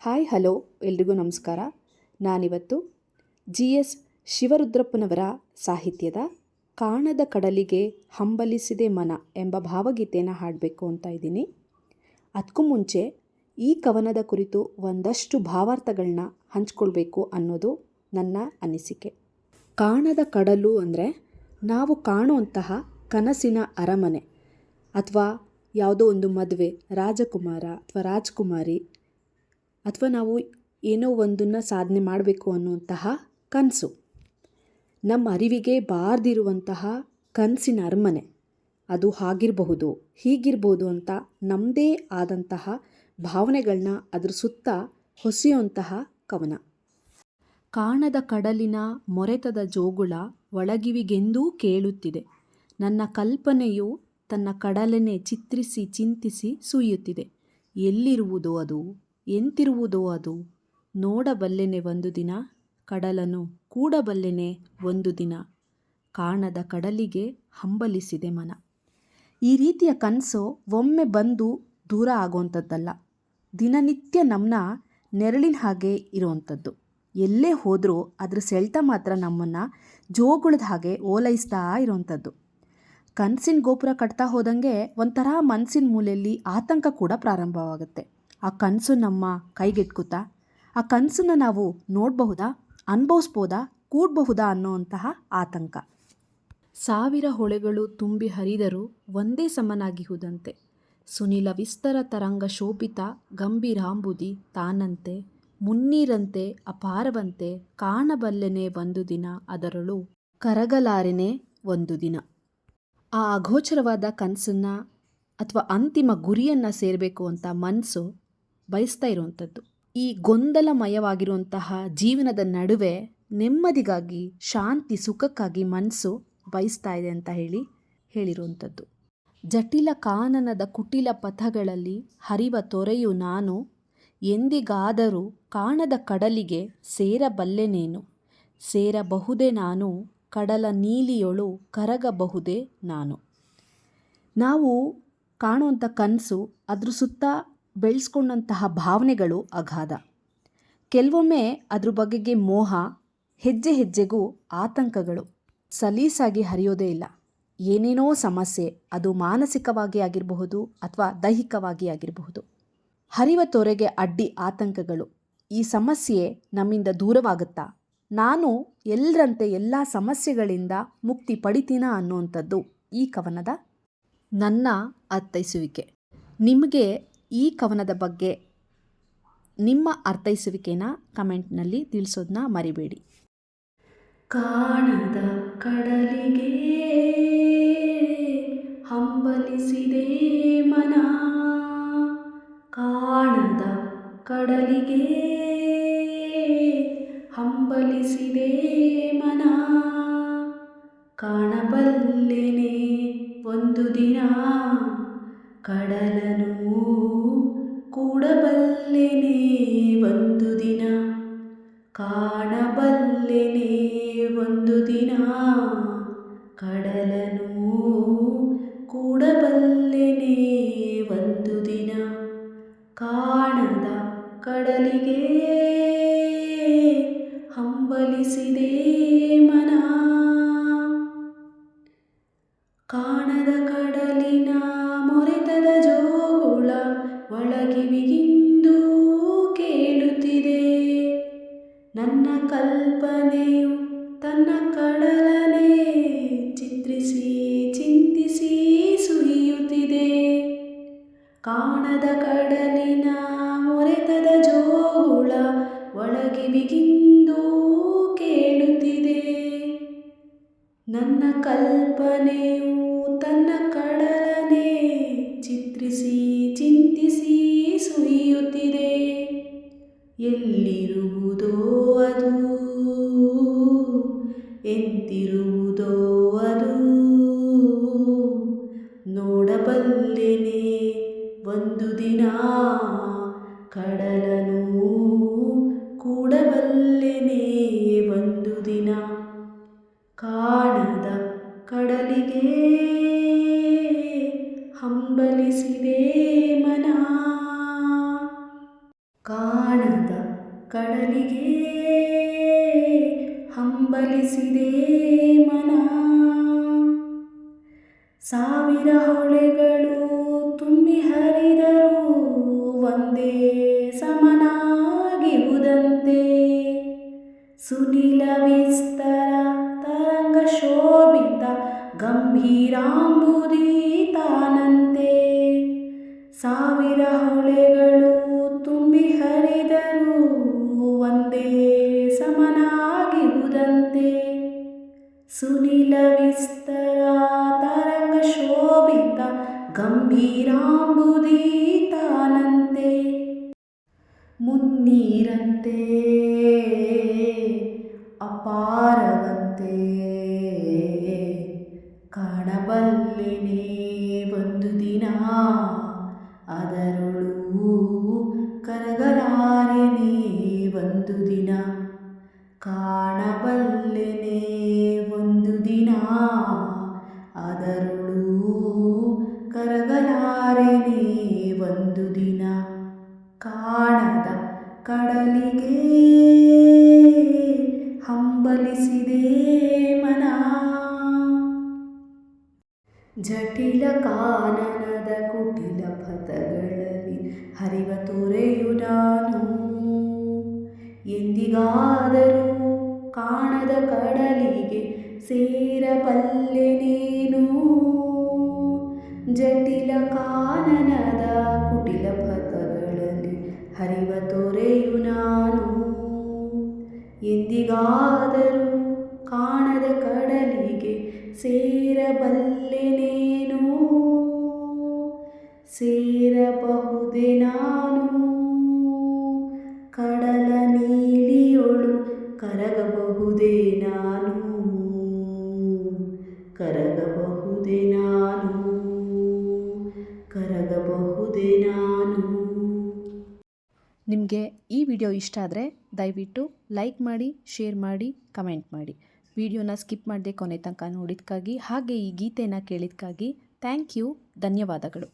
Hi hello ಎಲ್ರಿಗೂ ನಮಸ್ಕಾರ. ನಾನಿವತ್ತು ಜಿ ಎಸ್ ಶಿವರುದ್ರಪ್ಪನವರ ಸಾಹಿತ್ಯದ ಕಾಣದ ಕಡಲಿಗೆ ಹಂಬಲಿಸಿದೆ ಮನ ಎಂಬ ಭಾವಗೀತೆಯನ್ನು ಹಾಡಬೇಕು ಅಂತ ಇದ್ದೀನಿ. ಅದಕ್ಕೂ ಮುಂಚೆ ಈ ಕವನದ ಕುರಿತು ಒಂದಷ್ಟು ಭಾವಾರ್ಥಗಳನ್ನ ಹಂಚ್ಕೊಳ್ಬೇಕು ಅನ್ನೋದು ನನ್ನ ಅನಿಸಿಕೆ. ಕಾಣದ ಕಡಲು ಅಂದರೆ ನಾವು ಕಾಣುವಂತಹ ಕನಸಿನ ಅರಮನೆ ಅಥವಾ ಯಾವುದೋ ಒಂದು ಮದುವೆ, ರಾಜಕುಮಾರ ಅಥವಾ ರಾಜಕುಮಾರಿ, ಅಥವಾ ನಾವು ಏನೋ ಒಂದನ್ನು ಸಾಧನೆ ಮಾಡಬೇಕು ಅನ್ನುವಂತಹ ಕನಸು, ನಮ್ಮ ಅರಿವಿಗೆ ಬಾರದಿರುವಂತಹ ಕನಸಿನ ಅರಮನೆ. ಅದು ಹಾಗಿರಬಹುದು, ಹೀಗಿರ್ಬೋದು ಅಂತ ನಮ್ಮದೇ ಆದಂತಹ ಭಾವನೆಗಳನ್ನ ಅದ್ರ ಸುತ್ತ ಹೊಸೆಯುವಂತಹ ಕವನ. ಕಾಣದ ಕಡಲಿನ ಮೊರೆತದ ಜೋಗುಳ ಒಳಗಿವಿಗೆಂದೂ ಕೇಳುತ್ತಿದೆ. ನನ್ನ ಕಲ್ಪನೆಯು ತನ್ನ ಕಡಲನ್ನೇ ಚಿತ್ರಿಸಿ ಚಿಂತಿಸಿ ಸುಯ್ಯುತ್ತಿದೆ. ಎಲ್ಲಿರುವುದೋ ಅದು, ಎಂತಿರುವುದೋ ಅದು, ನೋಡಬಲ್ಲೆನೆ ಒಂದು ದಿನ, ಕಡಲನ್ನು ಕೂಡಬಲ್ಲೆನೆ ಒಂದು ದಿನ, ಕಾಣದ ಕಡಲಿಗೆ ಹಂಬಲಿಸಿದೆ ಮನ. ಈ ರೀತಿಯ ಕನಸು ಒಮ್ಮೆ ಬಂದು ದೂರ ಆಗುವಂಥದ್ದಲ್ಲ, ದಿನನಿತ್ಯ ನಮ್ಮನ್ನ ನೆರಳಿನ ಹಾಗೆ ಇರುವಂಥದ್ದು. ಎಲ್ಲೇ ಹೋದರೂ ಅದ್ರ ಸೆಳೆತ ಮಾತ್ರ ನಮ್ಮನ್ನು ಜೋಗುಳದ ಹಾಗೆ ಓಲೈಸ್ತಾ ಇರುವಂಥದ್ದು. ಕನಸಿನ ಗೋಪುರ ಕಟ್ತಾ ಹೋದಂಗೆ ಒಂಥರ ಮನಸ್ಸಿನ ಮೂಲೆಯಲ್ಲಿ ಆತಂಕ ಕೂಡ ಪ್ರಾರಂಭವಾಗುತ್ತೆ. ಆ ಕನಸು ನಮ್ಮ ಕೈಗೆಟ್ಕುತ್ತಾ, ಆ ಕನಸನ್ನು ನಾವು ನೋಡಬಹುದಾ, ಅನುಭವಿಸ್ಬೋದಾ, ಕೂಡಬಹುದಾ ಅನ್ನೋವಂತಹ ಆತಂಕ. ಸಾವಿರ ಹೊಳೆಗಳು ತುಂಬಿ ಹರಿದರೂ ಒಂದೇ ಸಮನಾಗಿಹುದಂತೆ, ಸುನಿಲ ವಿಸ್ತರ ತರಂಗ ಶೋಭಿತ ಗಂಭೀರಾಂಬುದಿ ತಾನಂತೆ, ಮುನ್ನೀರಂತೆ ಅಪಾರವಂತೆ, ಕಾಣಬಲ್ಲೆನೆ ಒಂದು ದಿನ ಅದರಳು ಕರಗಲಾರೆನೆ ಒಂದು ದಿನ. ಆ ಅಗೋಚರವಾದ ಕನಸನ್ನು ಅಥವಾ ಅಂತಿಮ ಗುರಿಯನ್ನು ಸೇರಬೇಕು ಅಂತ ಮನಸ್ಸು ಬಯಸ್ತಾ ಇರುವಂಥದ್ದು. ಈ ಗೊಂದಲಮಯವಾಗಿರುವಂತಹ ಜೀವನದ ನಡುವೆ ನೆಮ್ಮದಿಗಾಗಿ, ಶಾಂತಿ ಸುಖಕ್ಕಾಗಿ ಮನಸ್ಸು ಬಯಸ್ತಾ ಇದೆ ಅಂತ ಹೇಳಿರುವಂಥದ್ದು. ಜಟಿಲ ಕಾನನದ ಕುಟಿಲ ಪಥಗಳಲ್ಲಿ ಹರಿವ ತೊರೆಯು ನಾನು, ಎಂದಿಗಾದರೂ ಕಾಣದ ಕಡಲಿಗೆ ಸೇರಬಲ್ಲೆನೇನು, ಸೇರಬಹುದೇ ನಾನು, ಕಡಲ ನೀಲಿಯೊಳು ಕರಗಬಹುದೇ ನಾನು. ನಾವು ಕಾಣುವಂಥ ಕನಸು, ಅದ್ರ ಸುತ್ತ ಬೆಳೆಸ್ಕೊಂಡಂತಹ ಭಾವನೆಗಳು ಅಗಾಧ. ಕೆಲವೊಮ್ಮೆ ಅದ್ರ ಬಗೆಗೆ ಮೋಹ, ಹೆಜ್ಜೆ ಹೆಜ್ಜೆಗೂ ಆತಂಕಗಳು. ಸಲೀಸಾಗಿ ಹರಿಯೋದೇ ಇಲ್ಲ. ಏನೇನೋ ಸಮಸ್ಯೆ, ಅದು ಮಾನಸಿಕವಾಗಿ ಆಗಿರಬಹುದು ಅಥವಾ ದೈಹಿಕವಾಗಿ ಆಗಿರಬಹುದು. ಹರಿವ ತೊರೆಗೆ ಅಡ್ಡಿ ಆತಂಕಗಳು. ಈ ಸಮಸ್ಯೆ ನಮ್ಮಿಂದ ದೂರವಾಗುತ್ತಾ, ನಾನು ಎಲ್ಲರಂತೆ ಎಲ್ಲ ಸಮಸ್ಯೆಗಳಿಂದ ಮುಕ್ತಿ ಪಡಿತೀನ ಅನ್ನುವಂಥದ್ದು ಈ ಕವನದ ನನ್ನ ಅರ್ಥೈಸುವಿಕೆ. ನಿಮಗೆ ಈ ಕವನದ ಬಗ್ಗೆ ನಿಮ್ಮ ಅರ್ಥೈಸುವಿಕೆನ ಕಮೆಂಟ್ನಲ್ಲಿ ತಿಳಿಸೋದನ್ನ ಮರಿಬೇಡಿ. ಕಾಣದ ಕಡಲಿಗೆ ಹಂಬಲಿಸಿದೆ ಮನ, ಕಾಣದ ಕಡಲಿಗೆ ಹಂಬಲಿಸಿದೆ ಮನ, ಕಾಣಬಲ್ಲೆನೆ ಒಂದು ದಿನ, ಕಡಲನು ಕೂಡಬಲ್ಲೆನೆ ಒಂದು ದಿನ, ಕಾಣಬಲ್ಲೆನೆ ಒಂದು ದಿನ, ಕಡಲನು ಕೂಡಬಲ್ಲೆನೆ ಒಂದು ದಿನ, ಕಾಣದ ಕಡಲಿಗೆ ಹಂಬಲಿಸಿದೆ ಮನ. ಕಾಣದ ಕಡಲಿನ ಮೊರೆತದ ಜೋಗುಳ ಒಳಗಿವಿಗಿಂದು ಕೇಳುತ್ತಿದೆ. ನನ್ನ ಕಲ್ಪನೆಯು ತನ್ನ ಕಡಲನೆ ಚಿತ್ರಿಸಿ ಚಿಂತಿಸಿ ಸುರಿಯುತ್ತಿದೆ. ಕಾಣದ ಕಡಲಿನ ಮೊರೆತದ ಜೋಗುಳ ಒಳಗಿವಿಗಿಂದು ಕೇಳುತ್ತಿದೆ. ನನ್ನ ಕಲ್ಪನೆಯು ತನ್ನ ಕಡಲನೆ ಚಿತ್ರಿಸಿ ಚಿಂತಿಸಿ ಸುರಿಯುತ್ತಿದೆ. ಎಲ್ಲಿರುವುದೋ ಅದು, ಎಂತಿರುವುದೋ ಅದು, ನೋಡಬಲ್ಲೆನೆ ಒಂದು ದಿನ, ಕಡಲನು ಕೂಡಬಲ್ಲೆನೆ ಒಂದು ದಿನ, ಕಾಣದ ಕಡಲಿಗೆ ಹಂಬಲಿಸಿದೆ ಮನ. ಕಾಣದ ಕಡಲಿಗೆ ಹಂಬಲಿಸಿದೆ ಮನ. ಸಾವಿರ ಹೊಳೆಗಳು ತುಂಬಿ ಹರಿದರೂ ಒಂದೇ ಸಮನಾಗಿರುವುದಂತೆ. ಸುನಿಲ ವಿಸ್ತರ ತರಂಗ ಶೋಭಿತ ಗಂಭೀರಾಂಬುದಿ ತಾನಂತೆ. ಸಾವಿರ ಹೊಳೆಗಳು ತುಂಬಿ ಹರಿದರೂ ಒಂದೇ ಸಮನಾಗಿರುವುದಂತೆ. ಸುನಿಲ ವಿಸ್ತರ ತರಂಗ ಶೋಭಿತ ಗಂಭೀರಾಂಬುದಿ ತಾನಂತೆ. ಮುನ್ನೀರಂತೆ ಅಪಾರವಂತೆ ಕಾಣಬಲ್ಲೆನೆ ಒಂದು ದಿನ. ಅದರೊಳು ಕರಗಲಾರೆನೆ ಒಂದು ದಿನ. ಕಾಣಬಲ್ಲೆನೆ ಒಂದು ದಿನ. ಅದರೊಳು ಕರಗಲಾರೆನೆ ಒಂದು ದಿನ. ಕಾಣದ ಕಡಲಿಗೆ ಹಂಬಲಿಸಿದೆ ಮನ. ಜಟಿಲ ಕಾನನದ ಕುಟಿಲ ಪಥಗಳಲ್ಲಿ ಹರಿವ ತೊರೆಯು ನಾನು. ಎಂದಿಗಾದರೂ ಕಾಣದ ಕಡಲಿಗೆ ಸೇರಬಲ್ಲೆನೇನು. ಜಟಿಲ ಕಾನನದ ಕುಟಿಲ ಪಥಗಳಲ್ಲಿ ಹರಿವ ತೊರೆಯು ನಾನು. ಎಂದಿಗಾದರೂ ಕಾಣದ ಕಡಲಿಗೆ ಸೇರಬಲ್ಲೆನೇನು. ಸೇರಬಹುದೇ ನಾನು ಕಡಲ ನೀಲಿಯೊಳು. ಕರಗಬಹುದೇ ನಾನು. ಕರಗಬಹುದೇ ನಾನು. ಕರಗಬಹುದೇ ನಾನು. ನಿಮಗೆ ಈ ವಿಡಿಯೋ ಇಷ್ಟ ಆದರೆ ದಯವಿಟ್ಟು ಲೈಕ್ ಮಾಡಿ, ಶೇರ್ ಮಾಡಿ, ಕಮೆಂಟ್ ಮಾಡಿ. ವಿಡಿಯೋನ ಸ್ಕಿಪ್ ಮಾಡದೆ ಕೊನೆ ತನಕ ನೋಡಿದ್ದಕ್ಕಾಗಿ ಹಾಗೆ ಈ ಗೀತೆನ ಕೇಳಿದ್ದಕ್ಕಾಗಿ ಥ್ಯಾಂಕ್ ಯು. ಧನ್ಯವಾದಗಳು.